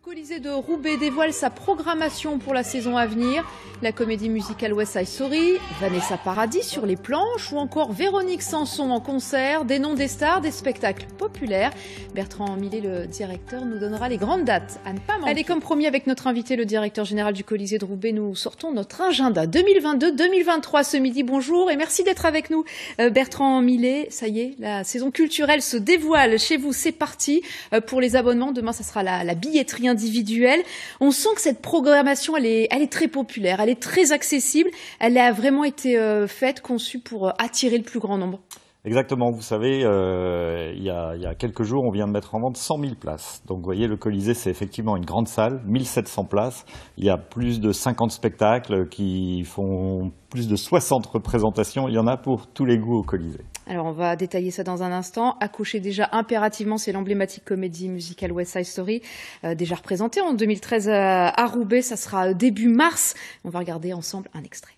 Colisée de Roubaix dévoile sa programmation pour la saison à venir. La comédie musicale West Side Story, Vanessa Paradis sur les planches ou encore Véronique Sanson en concert, des noms des stars, des spectacles populaires. Bertrand Millet, le directeur, nous donnera les grandes dates à ne pas manquer. Allez, comme promis avec notre invité, le directeur général du Colisée de Roubaix, nous sortons notre agenda 2022-2023 ce midi. Bonjour et merci d'être avec nous. Bertrand Millet, ça y est, la saison culturelle se dévoile chez vous, c'est parti. Pour les abonnements, demain ça sera la billetterie individuelle. On sent que cette programmation, elle est très populaire, elle est très accessible, elle a vraiment été faite, conçue pour attirer le plus grand nombre. Exactement, vous savez, il y a quelques jours, on vient de mettre en vente 100 000 places. Donc vous voyez, le Colisée, c'est effectivement une grande salle, 1700 places. Il y a plus de 50 spectacles qui font plus de 60 représentations. Il y en a pour tous les goûts au Colisée. Alors on va détailler ça dans un instant. Accoucher déjà impérativement, c'est l'emblématique comédie musicale West Side Story, déjà représentée en 2013 à Roubaix. Ça sera début mars. On va regarder ensemble un extrait.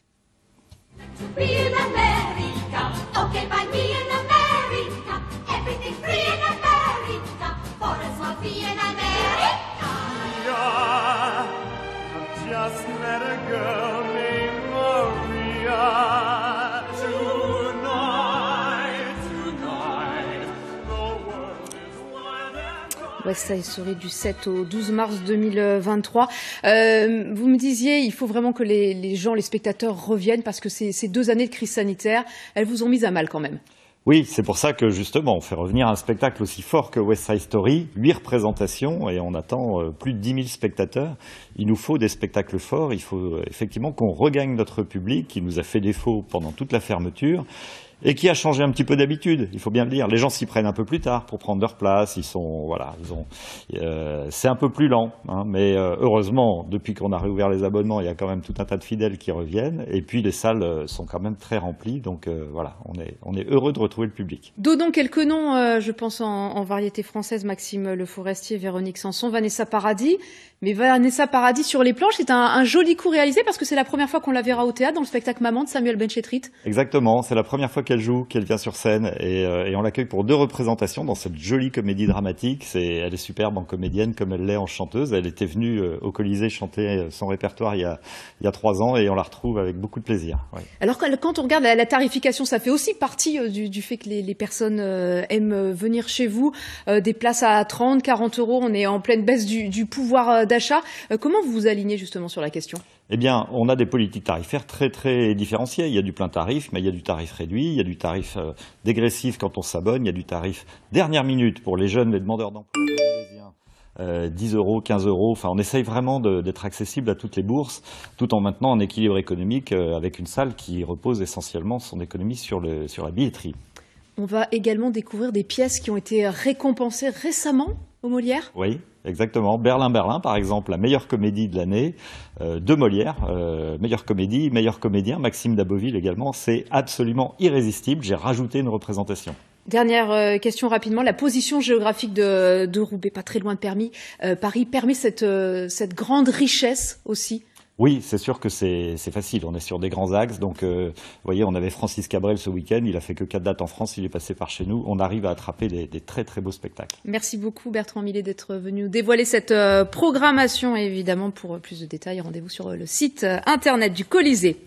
West Side Story du 7 au 12 mars 2023. Vous me disiez, il faut vraiment que les gens, les spectateurs reviennent parce que ces 2 années de crise sanitaire, elles vous ont mis à mal quand même. Oui, c'est pour ça que justement, on fait revenir un spectacle aussi fort que West Side Story, 8 représentations et on attend plus de 10 000 spectateurs. Il nous faut des spectacles forts, il faut effectivement qu'on regagne notre public qui nous a fait défaut pendant toute la fermeture. Et qui a changé un petit peu d'habitude, il faut bien le dire. Les gens s'y prennent un peu plus tard pour prendre leur place. C'est un peu plus lent, hein, mais heureusement, depuis qu'on a réouvert les abonnements, il y a quand même tout un tas de fidèles qui reviennent. Et puis les salles sont quand même très remplies, donc voilà, on est heureux de retrouver le public. Donnons quelques noms, je pense en variété française, Maxime Le Forestier, Véronique Sanson, Vanessa Paradis. Mais Vanessa Paradis sur les planches, c'est un joli coup réalisé parce que c'est la première fois qu'on la verra au théâtre dans le spectacle Maman de Samuel Benchetrit. Exactement, c'est la première fois qu'elle joue, qu'elle vient sur scène et on l'accueille pour 2 représentations dans cette jolie comédie dramatique. Elle est superbe en comédienne comme elle l'est en chanteuse. Elle était venue au Colisée chanter son répertoire il y a 3 ans et on la retrouve avec beaucoup de plaisir. Ouais. Alors quand on regarde la tarification, ça fait aussi partie du fait que les personnes aiment venir chez vous. Des places à 30, 40 euros, on est en pleine baisse du pouvoir d'achat. Comment vous vous alignez justement sur la question ? Eh bien, on a des politiques tarifaires très très différenciées. Il y a du plein tarif, mais il y a du tarif réduit, il y a du tarif dégressif quand on s'abonne, il y a du tarif dernière minute pour les jeunes, les demandeurs d'emploi, 10 euros, 15 euros. Enfin, on essaye vraiment d'être accessible à toutes les bourses, tout en maintenant un équilibre économique avec une salle qui repose essentiellement son économie sur la billetterie. On va également découvrir des pièces qui ont été récompensées récemment au Molière. Oui, exactement. Berlin, par exemple, la meilleure comédie de l'année de Molière. Meilleure comédie, meilleur comédien, Maxime Daboville également. C'est absolument irrésistible. J'ai rajouté une représentation. Dernière question rapidement. La position géographique de Roubaix, pas très loin de Paris, permet cette grande richesse aussi. Oui, c'est sûr que c'est facile. On est sur des grands axes. Donc, vous voyez, on avait Francis Cabrel ce week-end. Il a fait que 4 dates en France. Il est passé par chez nous. On arrive à attraper des très, très beaux spectacles. Merci beaucoup, Bertrand Millet, d'être venu dévoiler cette programmation. Et évidemment, pour plus de détails, rendez-vous sur le site internet du Colisée.